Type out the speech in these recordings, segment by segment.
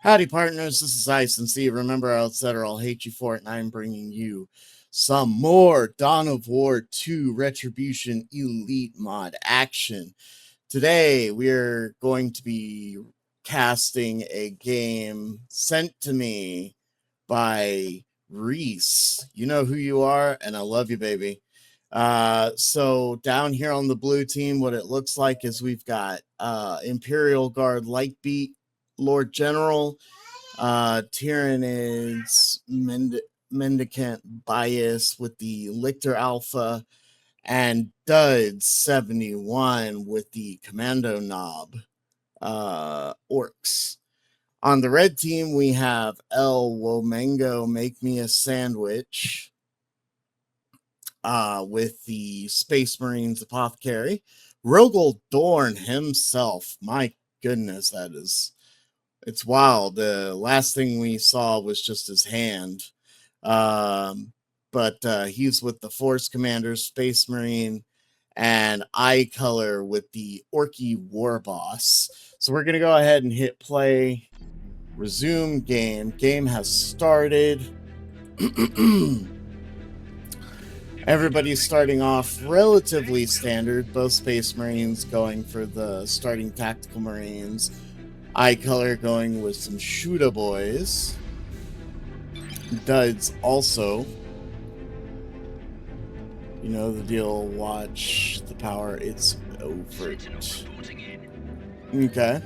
Howdy, partners. This is Isensea. Remember, I'll set or I'll hate you for it, and I'm bringing you some more Dawn of War 2 Retribution Elite mod action. Today, we're going to be casting a game sent to me by Reese. You know who you are, and I love you, baby. So down here on the blue team, what it looks like is we've got Imperial Guard Lightbeat, Lord General, Tyranids, Mendicant Bias with the Lictor Alpha, and Duds 71 with the Commando Knob Orcs. On the red team, we have El Womengo Make Me a Sandwich with the Space Marines Apothecary. Rogel Dorn himself. My goodness, it's wild. The last thing we saw was just his hand. But he's with the Force Commander, Space Marine, and Eye Color with the Orky War Boss. So we're going to go ahead and hit play. Resume game. Game has started. Everybody's starting off relatively standard. Both Space Marines going for the starting Tactical Marines. Eye Color going with some Shooter Boys. Duds also. You know the deal. Watch the power. It's over. Okay.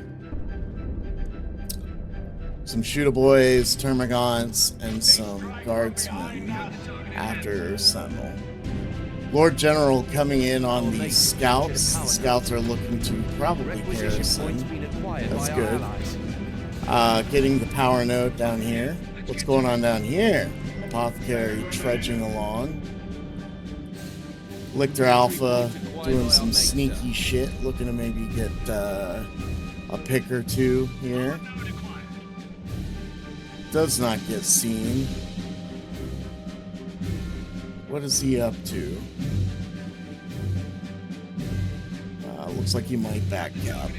Some Shooter Boys, Termagants, and some Guardsmen after Sentinel. Lord General coming in on the Scouts. The Scouts are looking to probably garrison. That's good. Getting the power node down here. What's going on down here? Apothecary trudging along. Lictor Alpha doing some sneaky shit. Looking to maybe get a pick or two here. Does not get seen. What is he up to? Looks like he might back up.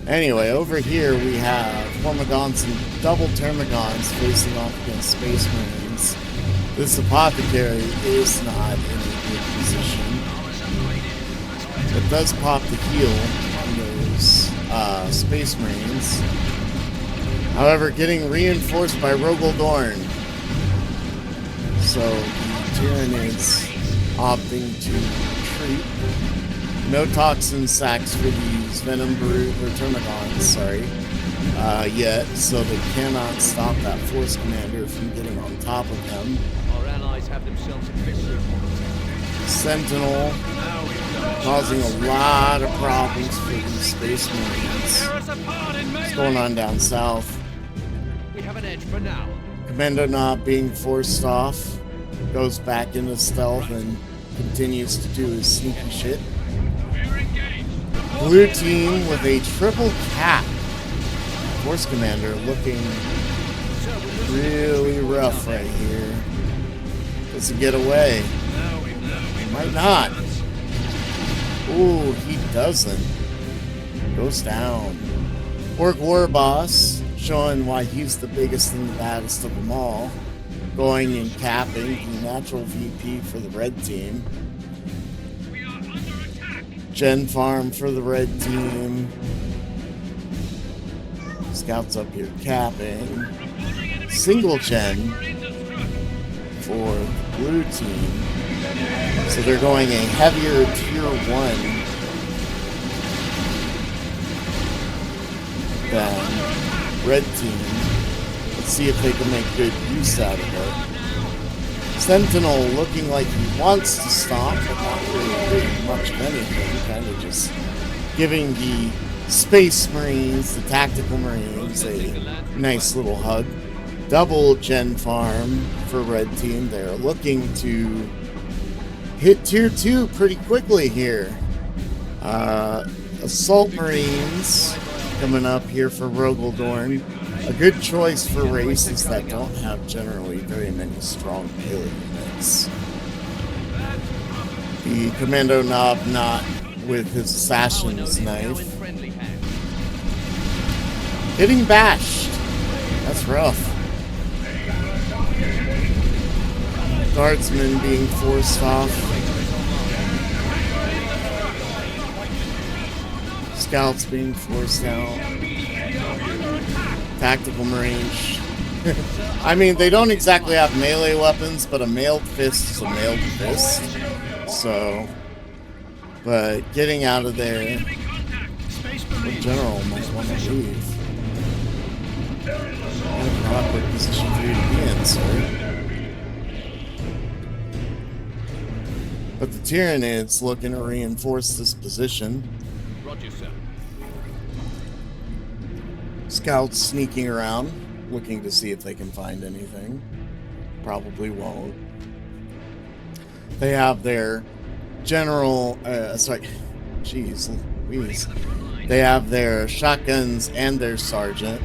Anyway, over here we have Hormagons and double Termagants facing off against Space Marines. This Apothecary is not in a good position. It does pop the heal on those Space Marines. However, getting reinforced by Rogel Dorn. So the Tyranids opting to retreat. No Toxin Sacks for these Venom Brute or Termagants, yet, so they cannot stop that Force Commander from getting on top of them. Our allies have themselves a victory. Sentinel causing a lot of problems for these Space Marines. What's going on down south? We have an edge for now. Commando Knob being forced off, goes back into stealth and continues to do his sneaky shit. Blue team with a triple cap. Force Commander looking really rough right here. Does he get away? He might not. Ooh, he doesn't. Goes down. Orc War Boss showing why he's the biggest and the baddest of them all. Going and capping the natural VP for the red team. Gen Farm for the red team. Scouts up here capping. Single Gen for the blue team. So they're going a heavier tier 1 than red team. Let's see if they can make good use out of it. Sentinel looking like he wants to stomp, but not really doing much of anything. Kind of just giving the Space Marines, the Tactical Marines, a nice little hug. Double Gen Farm for red team. They're looking to hit tier 2 pretty quickly here. Assault Marines coming up here for Rogel Dorn. A good choice for races that don't have generally very many strong melee units. The Commando Knob not with his Assassin's Knife. Getting bashed. That's rough. Guardsmen being forced off. Scouts being forced out. Tactical Marines. I mean, they don't exactly have melee weapons, but a mailed fist is a mailed fist. So, but getting out of there, the general might want to leave. What an awkward position for you to be in, sir. But the Tyranids looking to reinforce this position. Roger, sir. Scouts sneaking around, looking to see if they can find anything. Probably won't. They have their general, jeez Louise. They have their shotguns and their sergeant.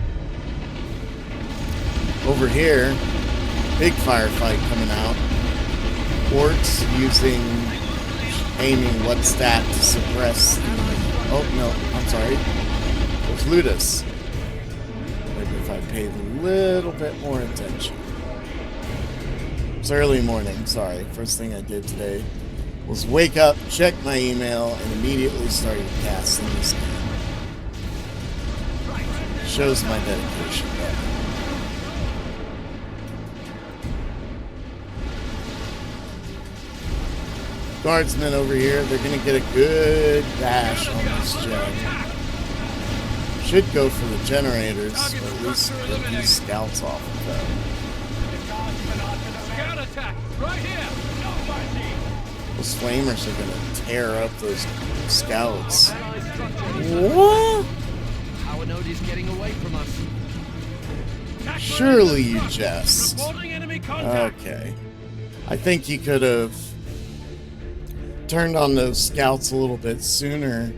Over here, big firefight coming out. Orcs using aiming what's that to suppress. Oh no, I'm sorry. It was Ludus. Maybe if I paid a little bit more attention. It's early morning, sorry. First thing I did today was wake up, check my email, and immediately started casting this game. Shows my dedication. Guardsmen over here, they're going to get a good bash on this gen. Should go for the generators, or at least get these scouts off of them. Those flamers are going to tear up those scouts. What? Our node is getting away from us. Surely you jest. Okay. I think you could have turned on those scouts a little bit sooner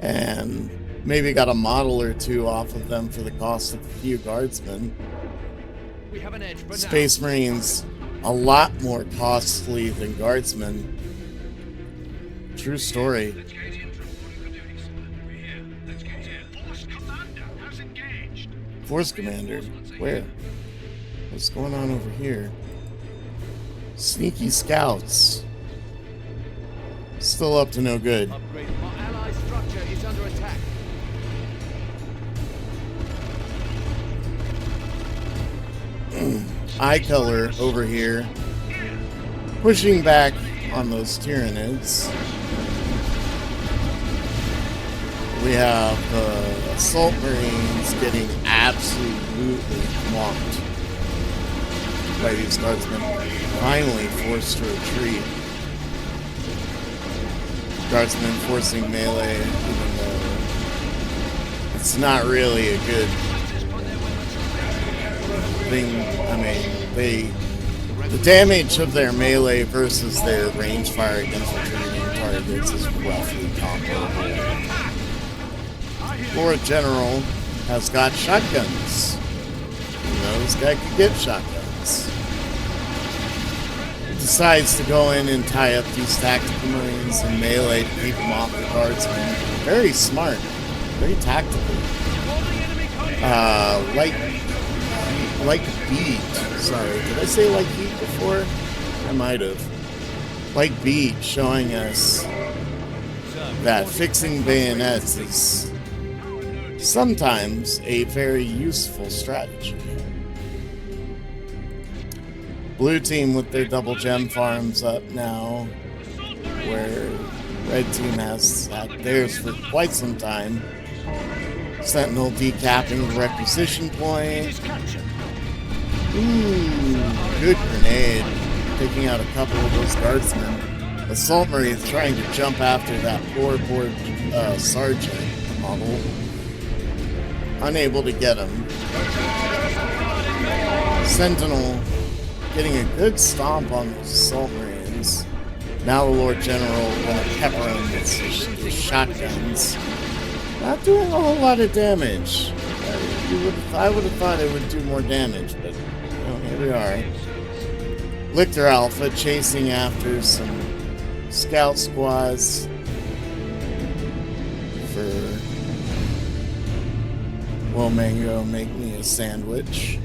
and maybe got a model or two off of them for the cost of a few guardsmen. We have an edge for Space Marines, a lot more costly than guardsmen. True story. Force Commander? Where? What's going on over here? Sneaky scouts. Still up to no good. Upgrade. Our ally structure is under attack. Eye color over here. Pushing back on those Tyranids. We have Assault Marines getting absolutely swamped by these guardsmen. Finally forced to retreat. Guardsmen forcing melee, even though it's not really a good thing. I mean, the damage of their melee versus their range fire infiltrating targets is roughly comparable. Lord General has got shotguns. You know, this guy could get shotguns. Decides to go in and tie up these tactical marines and melee to keep them off the guardsmen. Very smart. Very tactical. Like beat. Sorry, did I say like heat before? I might have. Like beat, showing us that fixing bayonets is sometimes a very useful strategy. Blue team with their double gem farms up now, where red team has had theirs for quite some time. Sentinel decapping the requisition point. Ooh, good grenade. Taking out a couple of those guardsmen. Assault Marine is trying to jump after that poor sergeant model. Unable to get him. Sentinel getting a good stomp on those Assault Marines. Now the Lord General going to pepper him with his shotguns. Not doing a whole lot of damage. I would have thought it would do more damage, but here we are. Lictor Alpha chasing after some scout squads for Well, Mango, make me a sandwich.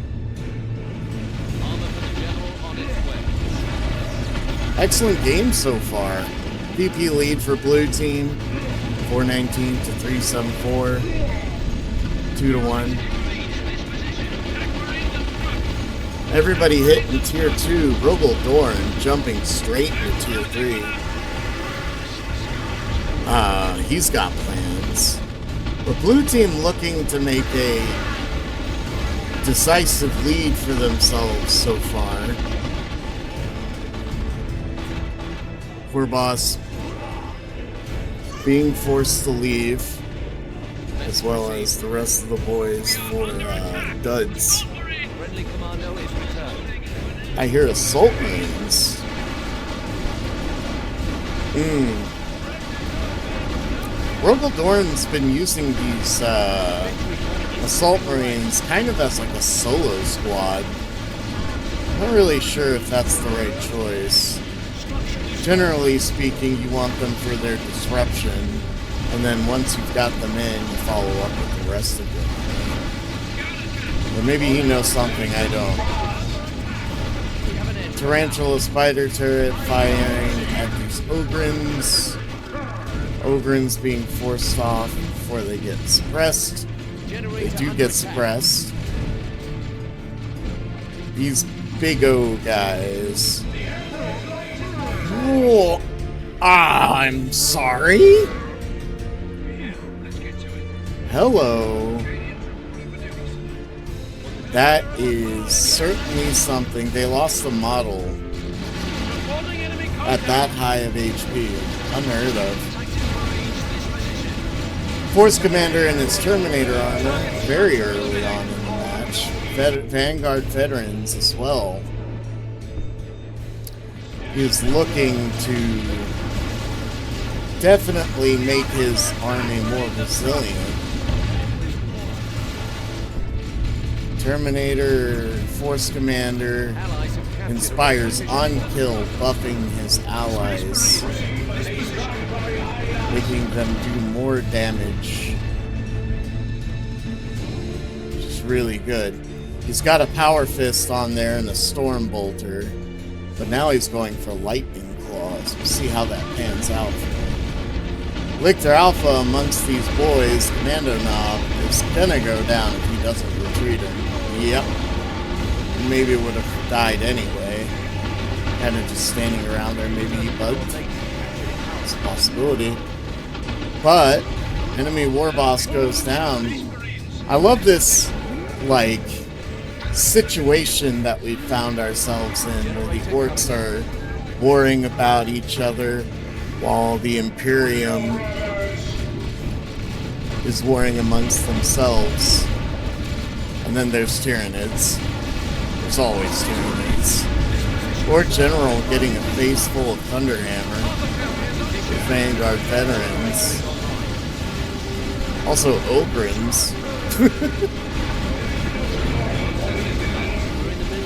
Armor for the general on its way. Excellent game so far. VP lead for blue team, 419 to 374, 2-1. Everybody hit in tier 2. Rogel Dorn jumping straight into tier 3. He's got plans. But blue team looking to make a decisive lead for themselves so far. Poor boss being forced to leave, as well as the rest of the boys for duds. Friendly commando is returned. I hear assault marines. Rogel Dorn's been using these assault marines kind of as like a solo squad. I'm not really sure if that's the right choice. Generally speaking, you want them for their disruption, and then once you've got them in, you follow up with the rest of them. But maybe he knows something I don't. Tarantula spider turret firing at these Ogrins. Ogrins being forced off before they get suppressed. They do get suppressed. These big O guys. Whoa. I'm sorry? Hello. That is certainly something. They lost the model at that high of HP. Unheard of. Force Commander and his Terminator armor very early on in the match. Vanguard veterans as well. He's looking to definitely make his army more resilient. Terminator, Force Commander, inspires on kill, buffing his allies, making them do more damage, which is really good. He's got a Power Fist on there and a Storm Bolter, but now he's going for Lightning Claws. We'll see how that pans out for him. Lictor Alpha amongst these boys, Commando Knob, is gonna go down if he doesn't retreat him. Yep. Maybe would have died anyway. Kind of just standing around there, maybe he bugged. It's a possibility. But enemy war boss goes down. I love this, like, situation that we found ourselves in, where the orcs are warring about each other while the Imperium is warring amongst themselves. And then there's Tyranids. There's always Tyranids. Or General getting a face full of Thunderhammer with Vanguard veterans. Also Ogrins.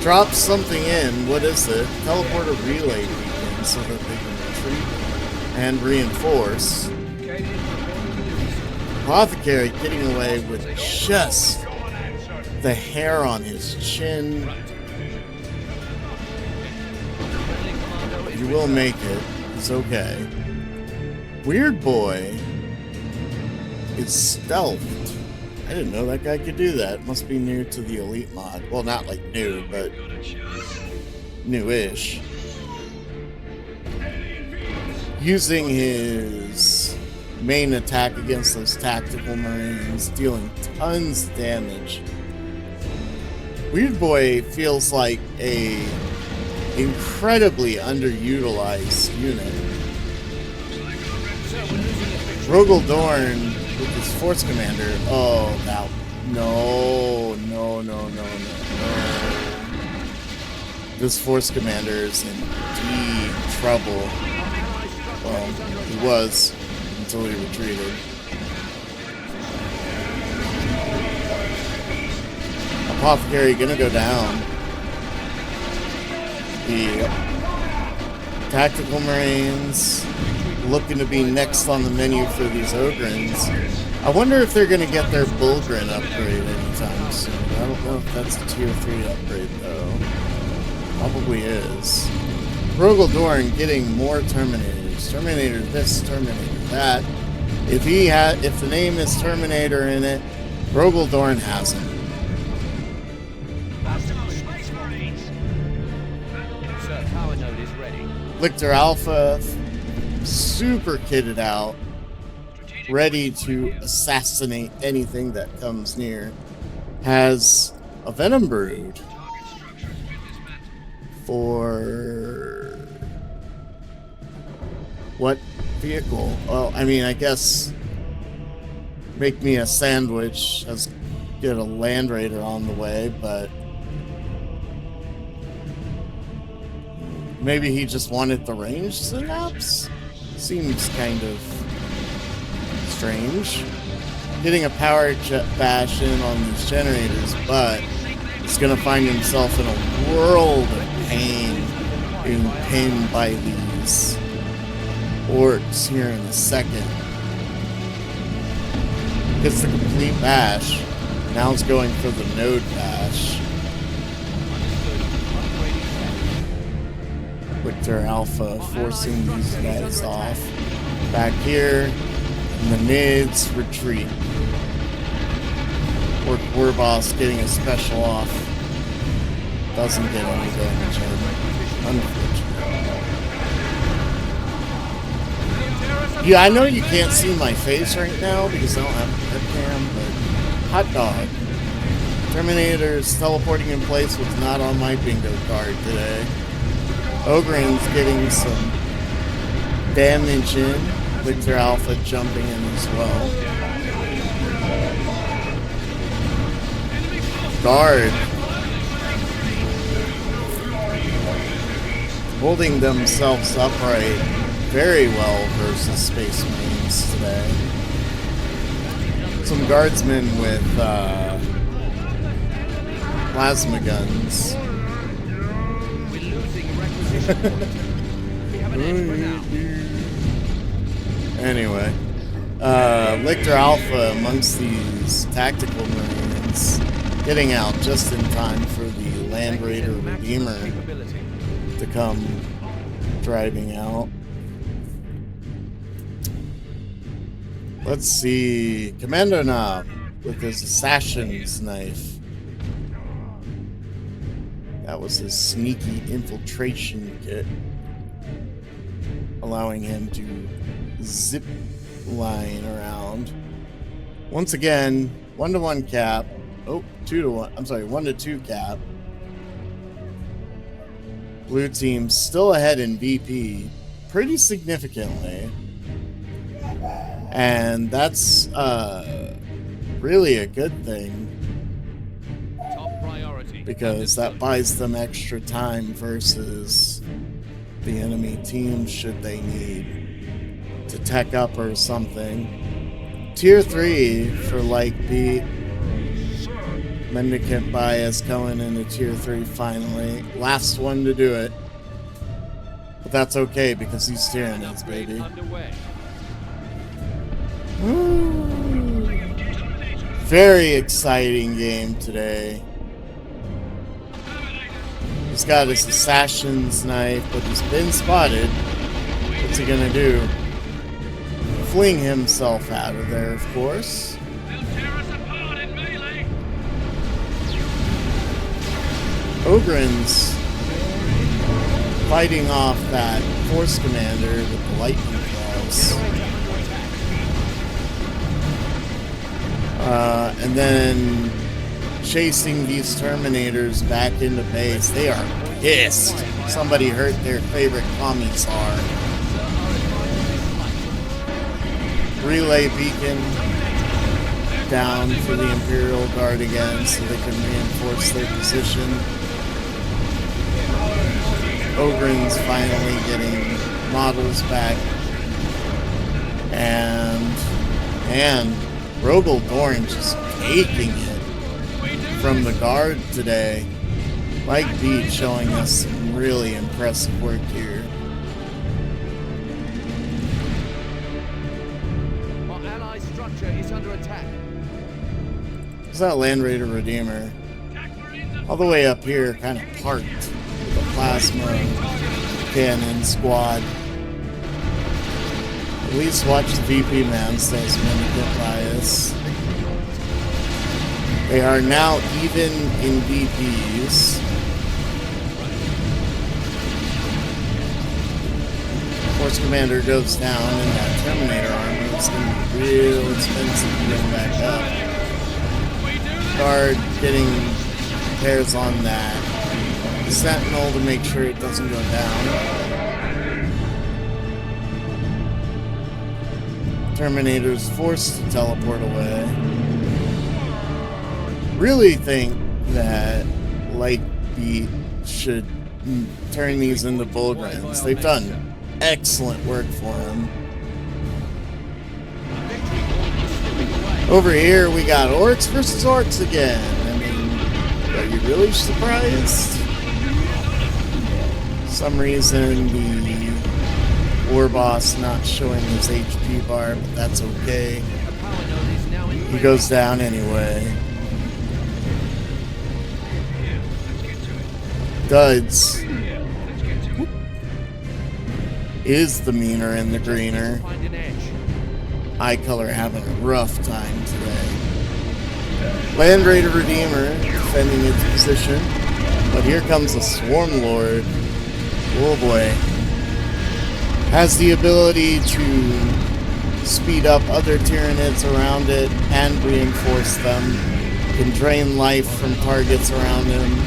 Drop something in. What is it? Teleport a relay beacon so that they can retreat and reinforce. Apothecary getting away with just the hair on his chin. You will make it. It's okay. Weird Boy is stealthed. I didn't know that guy could do that. Must be new to the Elite mod. Well, not like new, but new-ish. Using his main attack against those tactical marines, dealing tons of damage. Weird Boy feels like a incredibly underutilized unit. Rogel Dorn with his Force Commander. Oh, now. No. This Force Commander is in deep trouble. Well, he was until he retreated. Apothecary gonna go down. The Tactical Marines looking to be next on the menu for these Ogrins. I wonder if they're gonna get their Bulgrin upgrade anytime soon. I don't know if that's a tier 3 upgrade though. Probably is. Rogel Dorn getting more Terminators. Terminator this, Terminator that. If the name is Terminator in it, Rogel Dorn has him. Sir, power node is ready. Lictor Alpha, super kitted out, ready to assassinate anything that comes near. Has a Venom Brood for what vehicle? Well, I mean, I guess make me a sandwich. Get a Land Raider on the way, but maybe he just wanted the range synapse? Seems kind of strange. Getting a power jet bash in on these generators, but he's gonna find himself in a world of pain being pinned by these orcs here in a second. Gets the complete bash. Now it's going for the node bash. Victor Alpha forcing these guys off. Back here, and the Nids retreat. Orc Warboss getting a special off. Doesn't get any damage in. Unfortunately. Yeah, I know you can't see my face right now because I don't have a webcam, but hot dog. Terminator's teleporting in place was not on my bingo card today. Ogren's getting some damage in. Victor Alpha jumping in as well. Guard holding themselves upright very well versus Space Marines today. Some guardsmen with plasma guns. Anyway, Lictor Alpha amongst these tactical marines getting out just in time for the Land Raider Redeemer to come driving out. Let's see, Commando Knob with his assassin's knife. That was his sneaky infiltration kit, allowing him to zip line around. Once again, 1-to-1 cap. Oh, 2-to-1. I'm sorry, 1-to-2 cap. Blue team still ahead in VP pretty significantly. And that's really a good thing. Because that buys them extra time versus the enemy team should they need to tech up or something. Tier 3 for like Pete. Mendicant Bias going into Tier 3 finally. Last one to do it. But that's okay because he's Tyranids, baby. Woo. Very exciting game today. He's got his assassin's knife, but he's been spotted. What's he gonna do? Fling himself out of there, of course. Ogren's fighting off that force commander with the lightning claws. And then chasing these Terminators back into base. They are pissed. Somebody hurt their favorite commissar. Relay beacon down for the Imperial Guard again so they can reinforce their position. Ogren's finally getting models back. And Rogel Dorn just taking it from the Guard today. Mike Beat showing us some really impressive work here. Our allied structure is under attack. Is that Land Raider Redeemer? All the way up here, kind of parked with a plasma cannon squad. At least watch the VP man, says Mendicant Bias. They are now even in VPs. Force Commander goes down, and that Terminator armor is going to be real expensive to bring back up. Guard getting repairs on that Sentinel to make sure it doesn't go down. Terminator's forced to teleport away. Really think that Lightbeat should turn these into Bullgrins. They've done excellent work for him. Over here we got Orcs versus Orcs again. I mean, are you really surprised? For some reason the War Boss not showing his HP bar, but that's okay. He goes down anyway. Duds is the meaner and the greener. Eye color having a rough time today. Land Raider Redeemer defending its position, but here comes a Swarm Lord. Oh boy. Has the ability to speed up other Tyranids around it and reinforce them. Can drain life from targets around him.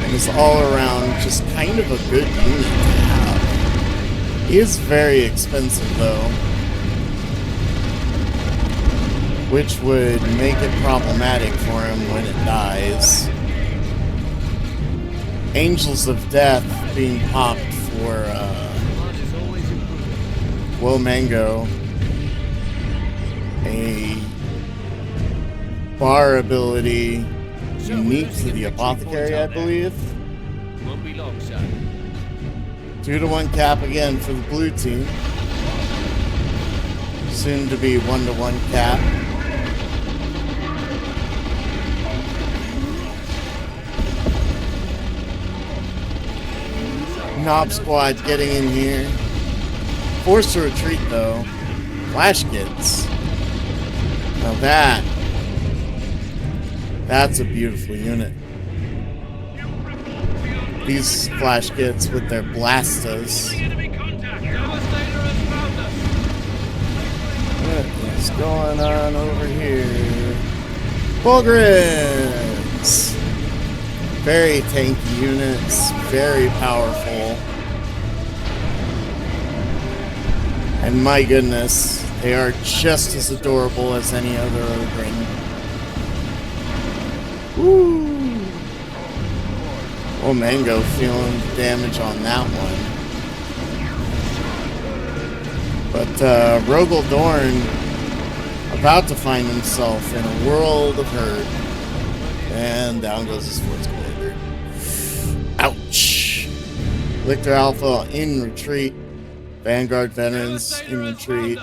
And is all around just kind of a good unit to have. He is very expensive though, which would make it problematic for him when it dies. Angels of Death being popped for Womango. A bar ability unique to the Apothecary, I believe. 2-to-1 cap again for the blue team. Soon to be 1-to-1 cap. Knob Squad getting in here. Forced to retreat though. Flash Kids. Now that's a beautiful unit. These Flash Kids with their Blastas. What is going on over here? Bullgrins! Very tanky units, very powerful. And my goodness, they are just as adorable as any other Ogrin. Woo! Oh, Mango feeling damage on that one. But Rogel Dorn about to find himself in a world of hurt. And down goes his Force Commander. Ouch! Lictor Alpha in retreat. Vanguard Veterans in retreat.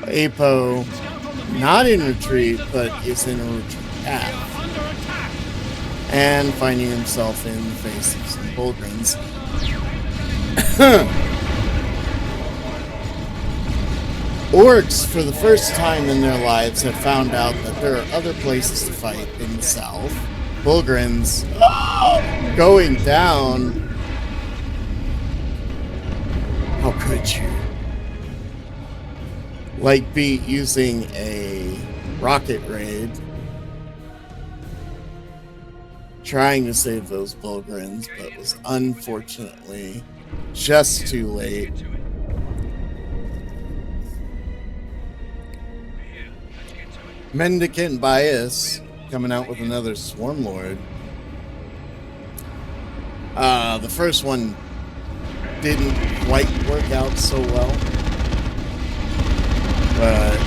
Apo not in retreat, but is in a retreat path. And finding himself in the face of some Bullgrins. Orcs, for the first time in their lives, have found out that there are other places to fight in the south. Bullgrins going down. How could you? Lightbeat using a rocket raid. Trying to save those Bullgrins, but was unfortunately just too late. Mendicant Bias coming out with another Swarm Lord. The first one didn't quite work out so well, but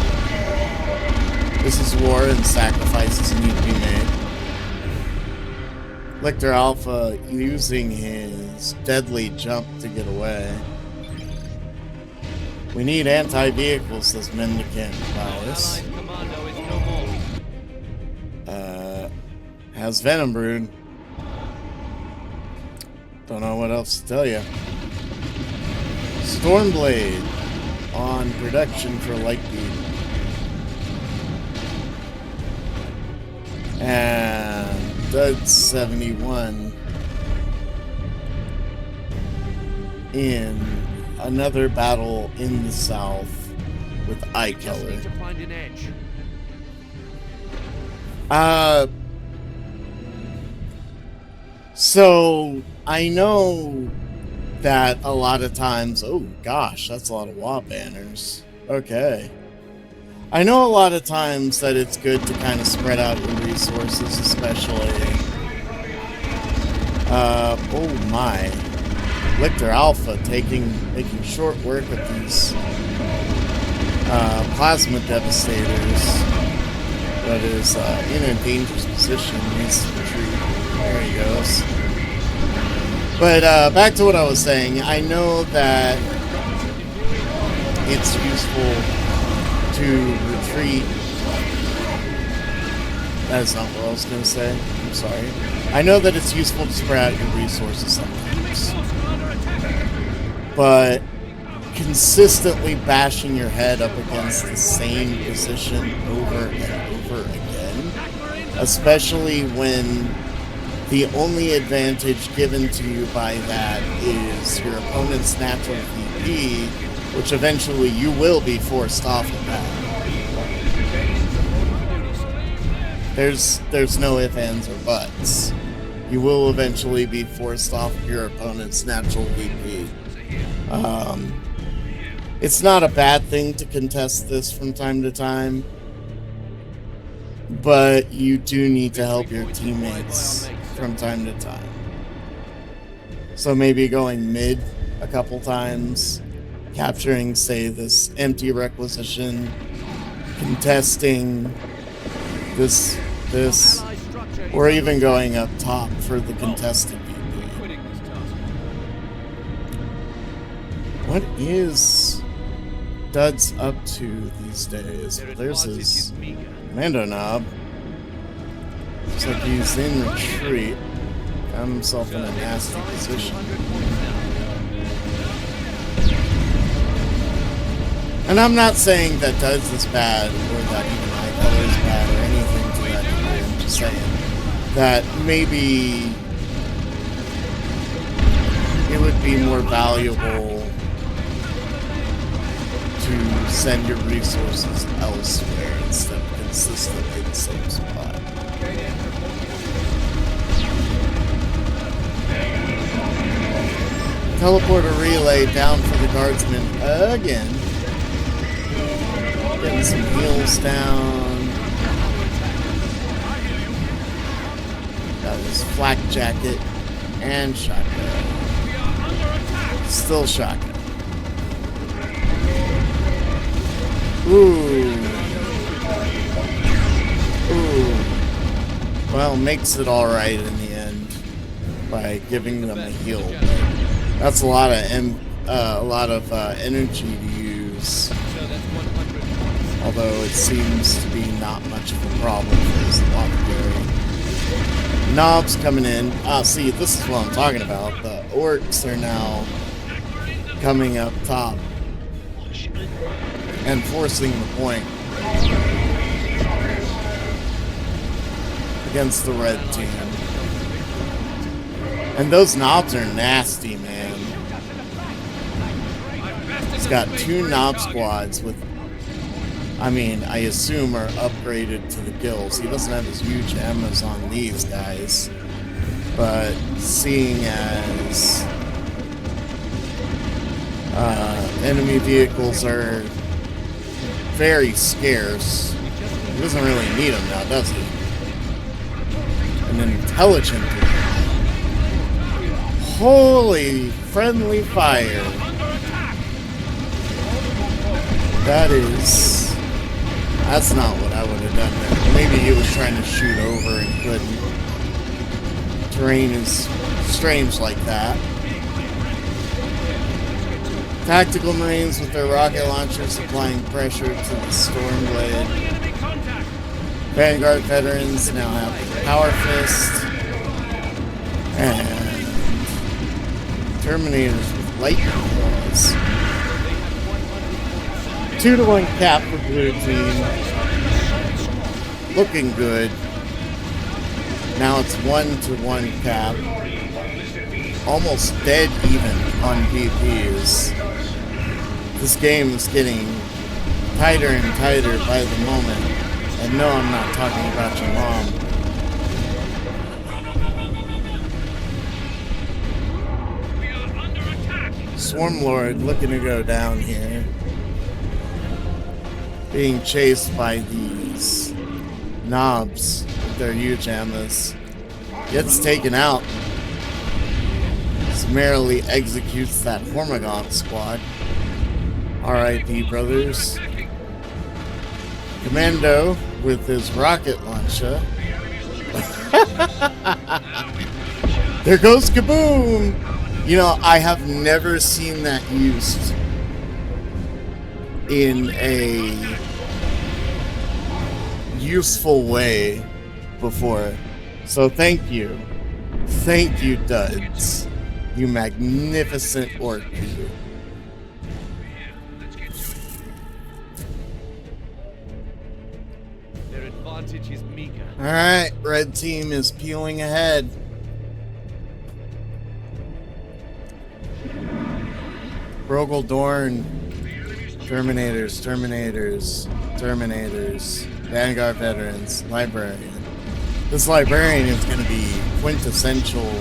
this is war and sacrifices need to be made. Lictor Alpha using his deadly jump to get away. We need anti-vehicles, says Mendicant Bias. Has Venom Brood. Don't know what else to tell you. Stormblade on production for Lightbeat. And Dud 71 in another battle in the south with Eye Just Color. need to find an edge. So I know that a lot of times, oh gosh, that's a lot of WA banners. Okay. I know a lot of times that it's good to kind of spread out your resources, especially, oh my, Lictor Alpha making short work of these, Plasma Devastators, but is, in a dangerous position, needs to retreat. There he goes. But, back to what I was saying, I know that it's useful to retreat. That's not what I was going to say. I'm sorry. I know that it's useful to spread out your resources sometimes. But consistently bashing your head up against the same position over and over again, especially when the only advantage given to you by that is your opponent's natural VP, which eventually you will be forced off of that. There's no ifs, ands, or buts. You will eventually be forced off of your opponent's natural VP. It's not a bad thing to contest this from time to time, but you do need to help your teammates from time to time. So maybe going mid a couple times, capturing, say, this empty requisition, contesting this, or even going up top for the contested VP. What is Dud's up to these days? There's his Mando Knob. Looks like he's in retreat. Found himself in a nasty position. And I'm not saying that Dud's is bad, or that even Eye Color is bad, or anything to that degree. I'm just saying that maybe it would be more valuable to send your resources elsewhere instead of consistently the same spot. Teleporter relay down for the guardsman again. Getting some heals down. Got his flak jacket and shotgun. Still shotgun. Ooh. Well, makes it alright in the end by giving them a heal. That's a lot of energy to use. Although it seems to be not much of a problem for his lapidary. Knobs coming in. See, this is what I'm talking about. The orcs are now coming up top and forcing the point against the red team. And those knobs are nasty, man. He's got 2 knob squads with, I mean, I assume are upgraded to the gills. He doesn't have his huge emmers on these guys. But seeing as enemy vehicles are very scarce, he doesn't really need them now, does he? An intelligent dude. Holy friendly fire. That's not what I would have done there. Maybe he was trying to shoot over and couldn't. Terrain is strange like that. Tactical Marines with their rocket launchers applying pressure to the Stormblade. Vanguard veterans now have the Power Fist. And Terminators with Lightning Claws. 2-to-1 cap for blue team. Looking good. Now it's 1-to-1 cap. Almost dead even on VPs. This game is getting tighter and tighter by the moment. And no, I'm not talking about your mom. Swarmlord looking to go down here. Being chased by these knobs with their huge ammas. Gets taken out. Summarily executes that Hormagaunt squad. R.I.P. brothers. Commando with his rocket launcher. There goes Kaboom! You know, I have never seen that used in a useful way before. So thank you. Thank you, Duds. You magnificent orc. Their advantage is meager. Alright, red team is peeling ahead. Brogel Dorn. Terminators, Terminators, Terminators. Vanguard veterans. Librarian. This Librarian is going to be quintessential.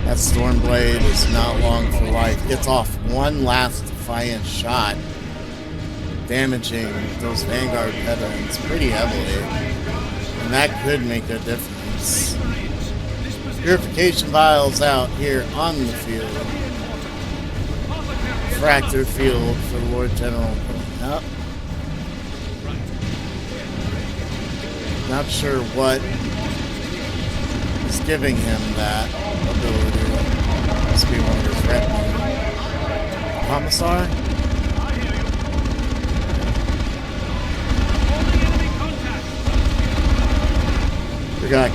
That Stormblade is not long for life. Gets off one last defiant shot, damaging those Vanguard veterans pretty heavily. And that could make a difference. Purification vials out here on the field. Fracture field for Lord General coming up. Not sure what is giving him that ability. Must be one of his retinue. Commissar? We got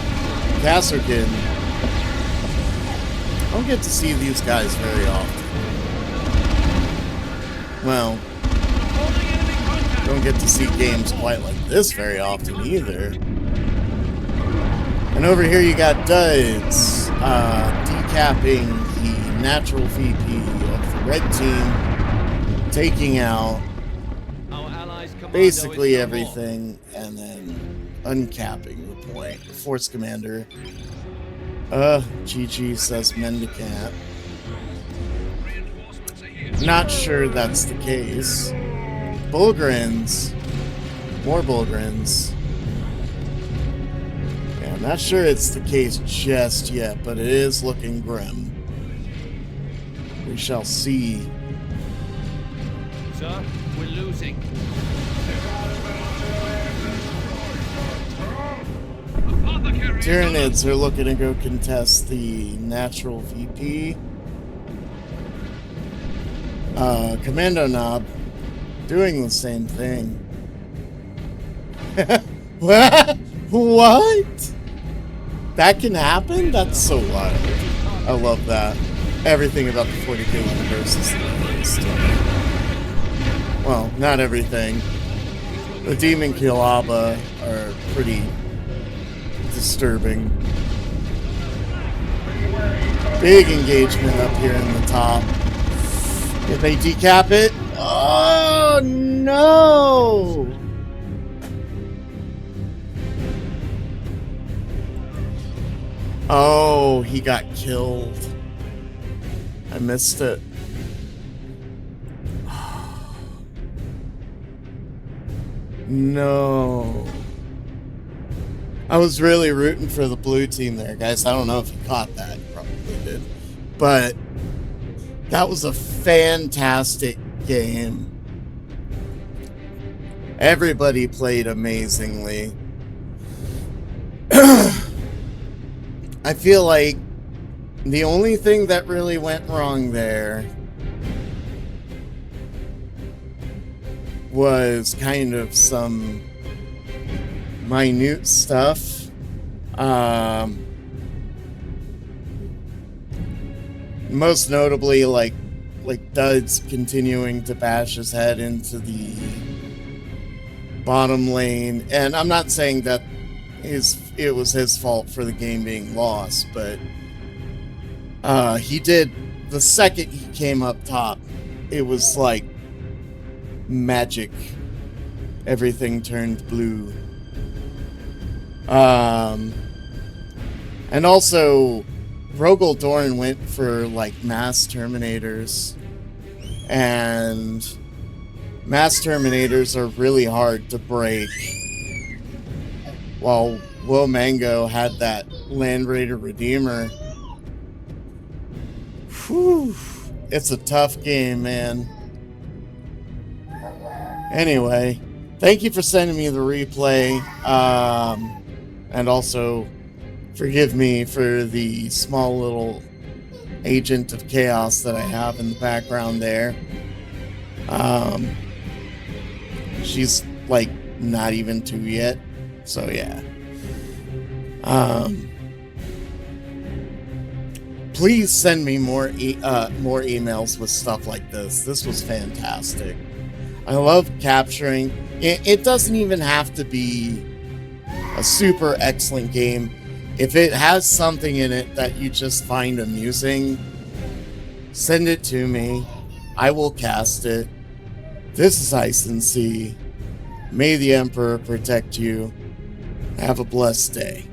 Kasserkin. I don't get to see these guys very often. Well, don't get to see games quite like this very often either. And over here you got Duds decapping the natural VP of the red team, taking out basically everything, and then uncapping the point. The Force Commander. GG says Mendicant. Not sure that's the case. Bullgrins. More Bullgrins. Yeah, I'm not sure it's the case just yet, but it is looking grim. We shall see. Sir, we're losing. Tyranids are looking to go contest the natural VP. Commando Knob doing the same thing. What? What? That can happen? That's so wild. I love that. Everything about the 40k universe is the best. Well, not everything. The Demon Kilaba are pretty disturbing. Big engagement up here in the top. Did they decap it? Oh no! Oh, he got killed. I missed it. No. I was really rooting for the blue team there, guys. I don't know if you caught that. You probably did. But that was a fantastic game. Everybody played amazingly. I feel like the only thing that really went wrong there was kind of some minute stuff. Most notably, like Duds continuing to bash his head into the bottom lane, and I'm not saying that it was his fault for the game being lost, but he did. The second he came up top, it was like magic. Everything turned blue. And also, Rogel Dorn went for like mass terminators, and mass terminators are really hard to break, while Will Mango had that Land Raider Redeemer. Whew, it's a tough game, man. Anyway, thank you for sending me the replay, and also forgive me for the small little agent of chaos that I have in the background there. She's like not even 2 yet, so yeah. Please send me more emails with stuff like this. This was fantastic. I love capturing. It doesn't even have to be a super excellent game. If it has something in it that you just find amusing, send it to me. I will cast it. This is Isensea. May the Emperor protect you. Have a blessed day.